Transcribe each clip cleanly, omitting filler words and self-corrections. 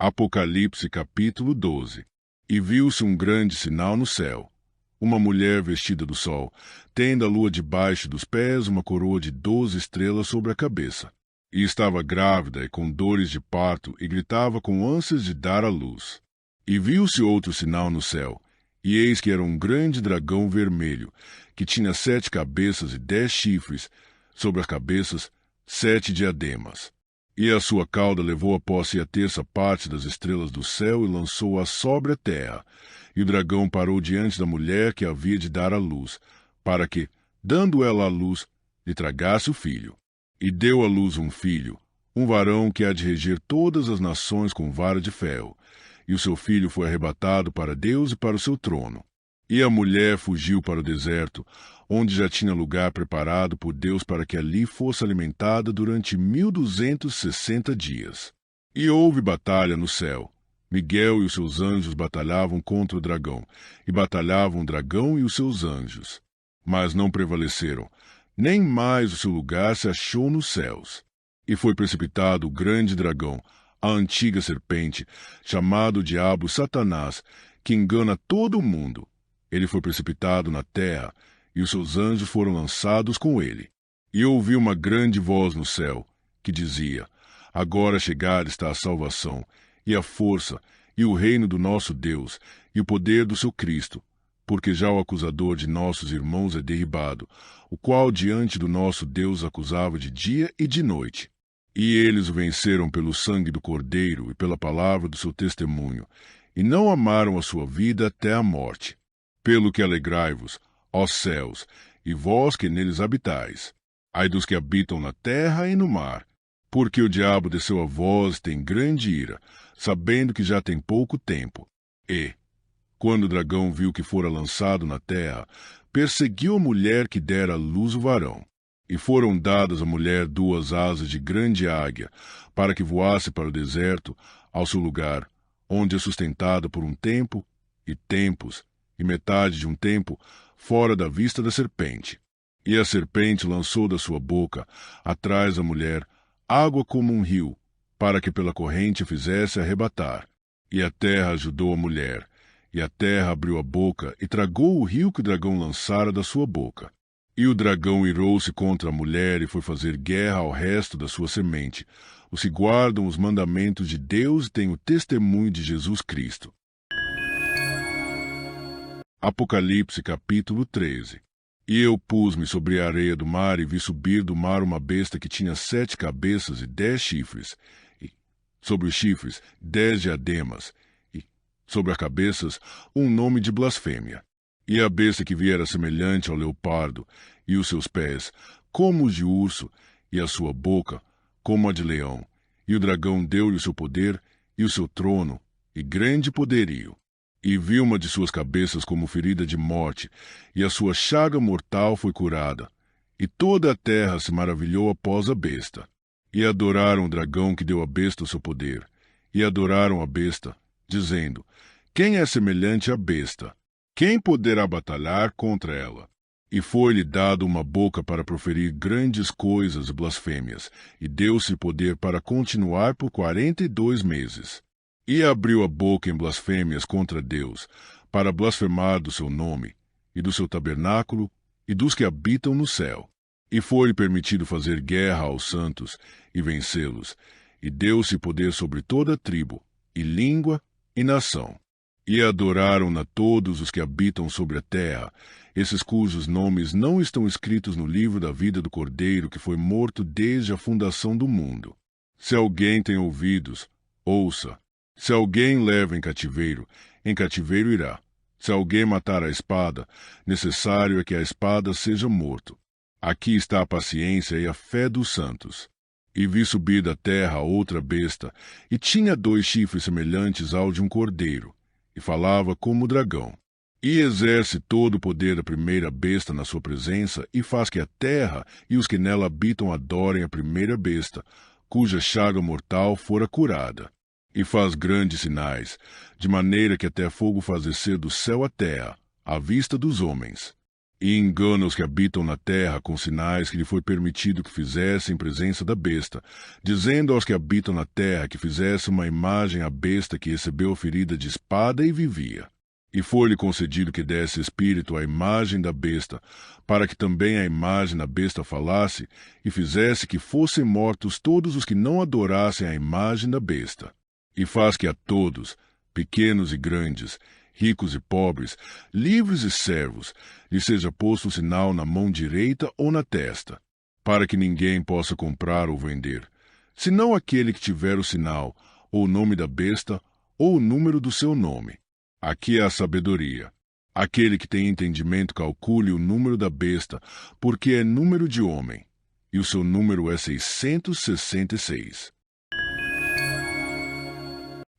Apocalipse capítulo 12. E viu-se um grande sinal no céu. Uma mulher vestida do sol, tendo a lua debaixo dos pés, uma coroa de 12 estrelas sobre a cabeça. E estava grávida e com dores de parto, e gritava com ânsias de dar à luz. E viu-se outro sinal no céu, e eis que era um grande dragão vermelho, que tinha 7 cabeças e 10 chifres, sobre as cabeças 7 diademas. E a sua cauda levou após si a terça parte das estrelas do céu e lançou-a sobre a terra. E o dragão parou diante da mulher que havia de dar à luz, para que, dando ela à luz, lhe tragasse o filho. E deu à luz um filho, um varão que há de reger todas as nações com vara de ferro. E o seu filho foi arrebatado para Deus e para o seu trono. E a mulher fugiu para o deserto, onde já tinha lugar preparado por Deus para que ali fosse alimentada durante 1260 dias. E houve batalha no céu. Miguel e os seus anjos batalhavam contra o dragão, e batalhavam o dragão e os seus anjos. Mas não prevaleceram, nem mais o seu lugar se achou nos céus. E foi precipitado o grande dragão, a antiga serpente, chamado Diabo Satanás, que engana todo o mundo. Ele foi precipitado na terra, e os seus anjos foram lançados com ele. E ouvi uma grande voz no céu, que dizia: Agora chegada está a salvação, e a força, e o reino do nosso Deus, e o poder do seu Cristo, porque já o acusador de nossos irmãos é derribado, o qual diante do nosso Deus acusava de dia e de noite. E eles o venceram pelo sangue do Cordeiro e pela palavra do seu testemunho, e não amaram a sua vida até a morte. Pelo que alegrai-vos, ó céus, e vós que neles habitais. Ai dos que habitam na terra e no mar, porque o diabo desceu a vós tem grande ira, sabendo que já tem pouco tempo. E, quando o dragão viu que fora lançado na terra, perseguiu a mulher que dera à luz o varão. E foram dadas à mulher 2 asas de grande águia, para que voasse para o deserto, ao seu lugar, onde é sustentada por um tempo, e tempos, e metade de um tempo, fora da vista da serpente. E a serpente lançou da sua boca, atrás da mulher, água como um rio, para que pela corrente a fizesse arrebatar. E a terra ajudou a mulher, e a terra abriu a boca e tragou o rio que o dragão lançara da sua boca. E o dragão irou-se contra a mulher e foi fazer guerra ao resto da sua semente, os que guardam os mandamentos de Deus e têm o testemunho de Jesus Cristo. Apocalipse capítulo 13. E eu pus-me sobre a areia do mar e vi subir do mar uma besta que tinha 7 cabeças e 10 chifres, e sobre os chifres 10 diademas, e sobre as cabeças um nome de blasfêmia. E a besta que viera semelhante ao leopardo, e os seus pés como os de urso, e a sua boca como a de leão. E o dragão deu-lhe o seu poder, e o seu trono, e grande poderio. E vi uma de suas cabeças como ferida de morte, e a sua chaga mortal foi curada. E toda a terra se maravilhou após a besta. E adoraram o dragão que deu à besta o seu poder. E adoraram a besta, dizendo: Quem é semelhante à besta? Quem poderá batalhar contra ela? E foi-lhe dado uma boca para proferir grandes coisas e blasfêmias, e deu-se poder para continuar por 42 meses. E abriu a boca em blasfêmias contra Deus, para blasfemar do seu nome, e do seu tabernáculo, e dos que habitam no céu. E foi-lhe permitido fazer guerra aos santos, e vencê-los, e deu-se poder sobre toda tribo, e língua, e nação. E adoraram-na todos os que habitam sobre a terra, esses cujos nomes não estão escritos no livro da vida do Cordeiro que foi morto desde a fundação do mundo. Se alguém tem ouvidos, ouça. Se alguém leva em cativeiro irá. Se alguém matar a espada, necessário é que a espada seja morto. Aqui está a paciência e a fé dos santos. E vi subir da terra outra besta, e tinha 2 chifres semelhantes ao de um cordeiro, e falava como o dragão. E exerce todo o poder da primeira besta na sua presença, e faz que a terra e os que nela habitam adorem a primeira besta, cuja chaga mortal fora curada. E faz grandes sinais, de maneira que até fogo faz descer do céu à terra, à vista dos homens. e engana os que habitam na terra com sinais que lhe foi permitido que fizesse em presença da besta, dizendo aos que habitam na terra que fizesse uma imagem à besta que recebeu a ferida de espada e vivia. E foi-lhe concedido que desse espírito à imagem da besta, para que também a imagem da besta falasse e fizesse que fossem mortos todos os que não adorassem a imagem da besta. E faz que a todos, pequenos e grandes, ricos e pobres, livres e servos, lhe seja posto um sinal na mão direita ou na testa, para que ninguém possa comprar ou vender, senão aquele que tiver o sinal, ou o nome da besta, ou o número do seu nome. Aqui é a sabedoria. Aquele que tem entendimento calcule o número da besta, porque é número de homem, e o seu número é 666.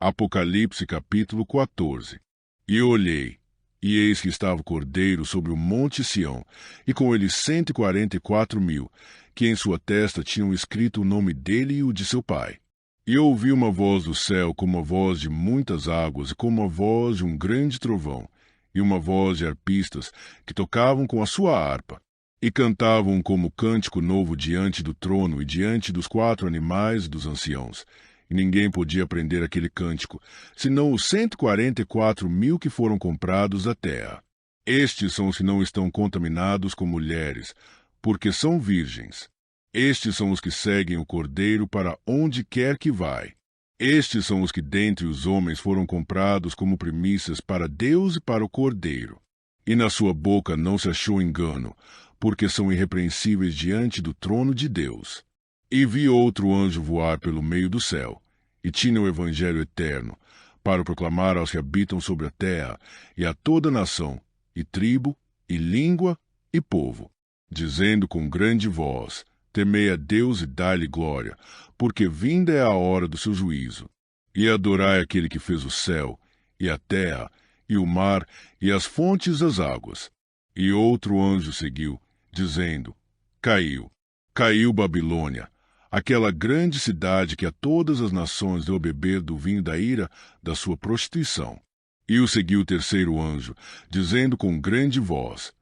Apocalipse capítulo 14. E eu olhei, e eis que estava o Cordeiro sobre o monte Sião, e com ele 144.000, que em sua testa tinham escrito o nome dele e o de seu pai. E eu ouvi uma voz do céu como a voz de muitas águas, e como a voz de um grande trovão, e uma voz de arpistas, que tocavam com a sua harpa, e cantavam como cântico novo diante do trono e diante dos 4 animais e dos anciãos. E ninguém podia aprender aquele cântico, senão os 144.000 que foram comprados da terra. Estes são os que não estão contaminados com mulheres, porque são virgens. Estes são os que seguem o Cordeiro para onde quer que vai. Estes são os que dentre os homens foram comprados como primícias para Deus e para o Cordeiro. E na sua boca não se achou engano, porque são irrepreensíveis diante do trono de Deus. E vi outro anjo voar pelo meio do céu, e tinha o evangelho eterno, para proclamar aos que habitam sobre a terra, e a toda nação, e tribo, e língua, e povo, dizendo com grande voz: Temei a Deus e dai-lhe glória, porque vinda é a hora do seu juízo. E adorai aquele que fez o céu, e a terra, e o mar, e as fontes das águas. E outro anjo seguiu, dizendo: Caiu, caiu Babilônia, aquela grande cidade que a todas as nações deu a beber do vinho da ira da sua prostituição. E o seguiu o terceiro anjo, dizendo com grande voz: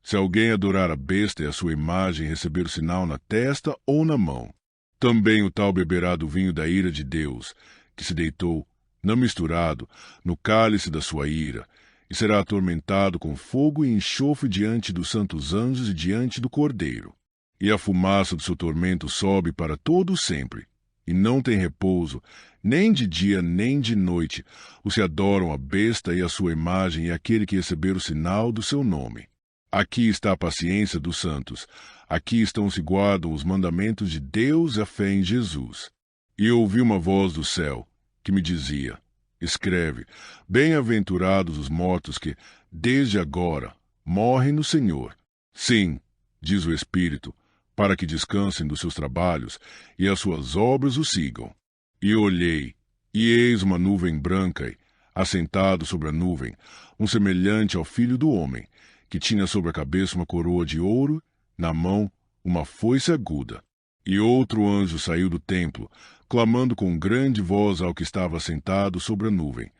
Se alguém adorar a besta e a sua imagem e receber o sinal na testa ou na mão, também o tal beberá do vinho da ira de Deus, que se deitou, não misturado, no cálice da sua ira, e será atormentado com fogo e enxofre diante dos santos anjos e diante do Cordeiro. E a fumaça do seu tormento sobe para todo sempre, e não tem repouso, nem de dia nem de noite, os que adoram a besta e a sua imagem e aquele que receber o sinal do seu nome. Aqui está a paciência dos santos, aqui estão se guardam os mandamentos de Deus e a fé em Jesus. E eu ouvi uma voz do céu, que me dizia: Escreve, bem-aventurados os mortos que, desde agora, morrem no Senhor. Sim, diz o Espírito, para que descansem dos seus trabalhos e as suas obras o sigam. E eu olhei, e eis uma nuvem branca, e, assentado sobre a nuvem, um semelhante ao Filho do Homem, que tinha sobre a cabeça uma coroa de ouro, na mão uma foice aguda. E outro anjo saiu do templo, clamando com grande voz ao que estava sentado sobre a nuvem: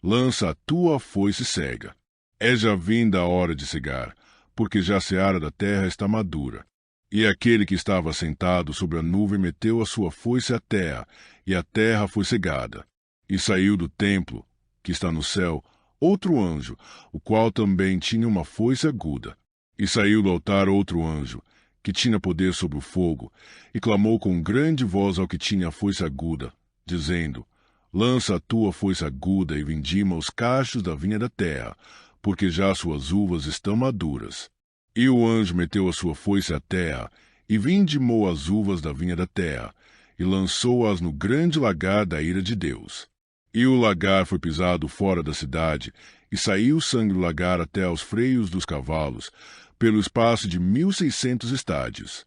Lança a tua foice cega. É já vinda a hora de cegar, porque já a seara da terra está madura. E aquele que estava sentado sobre a nuvem meteu a sua foice à terra, e a terra foi cegada. E saiu do templo, que está no céu, outro anjo, o qual também tinha uma foice aguda. E saiu do altar outro anjo, que tinha poder sobre o fogo, e clamou com grande voz ao que tinha a foice aguda, dizendo: Lança a tua foice aguda e vindima os cachos da vinha da terra, porque já suas uvas estão maduras. E o anjo meteu a sua foice à terra, e vindimou as uvas da vinha da terra, e lançou-as no grande lagar da ira de Deus. E o lagar foi pisado fora da cidade, e saiu o sangue do lagar até aos freios dos cavalos, pelo espaço de 1.600 estádios.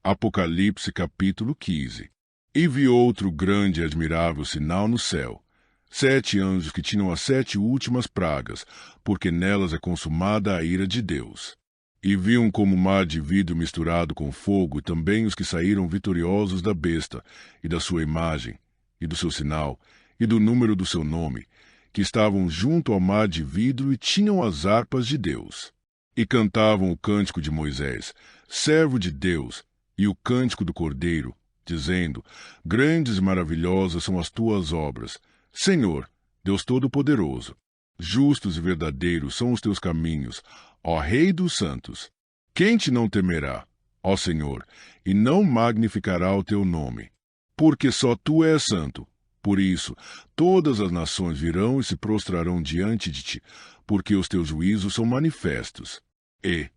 Apocalipse capítulo 15. E vi outro grande e admirável sinal no céu: 7 anjos que tinham as 7 últimas pragas, porque nelas é consumada a ira de Deus. E vi um como mar de vidro misturado com fogo, e também os que saíram vitoriosos da besta, e da sua imagem, e do seu sinal, e do número do seu nome, que estavam junto ao mar de vidro e tinham as harpas de Deus. E cantavam o cântico de Moisés, servo de Deus, e o cântico do Cordeiro, dizendo: Grandes e maravilhosas são as tuas obras, Senhor, Deus Todo-Poderoso. Justos e verdadeiros são os teus caminhos, ó Rei dos santos. Quem te não temerá, ó Senhor, e não magnificará o teu nome? Porque só tu és santo. Por isso, todas as nações virão e se prostrarão diante de ti, porque os teus juízos são manifestos. E,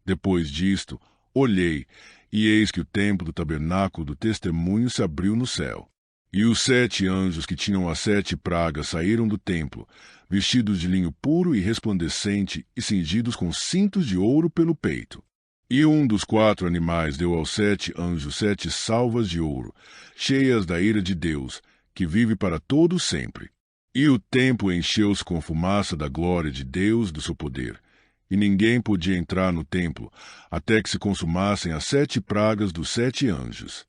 depois disto, olhei, e eis que o templo do tabernáculo do testemunho se abriu no céu. E os 7 anjos que tinham as 7 pragas saíram do templo, vestidos de linho puro e resplandecente e cingidos com cintos de ouro pelo peito. E um dos 4 animais deu aos 7 anjos 7 salvas de ouro, cheias da ira de Deus, que vive para todo sempre. E o templo encheu-se com fumaça da glória de Deus, do seu poder. E ninguém podia entrar no templo, até que se consumassem as 7 pragas dos 7 anjos.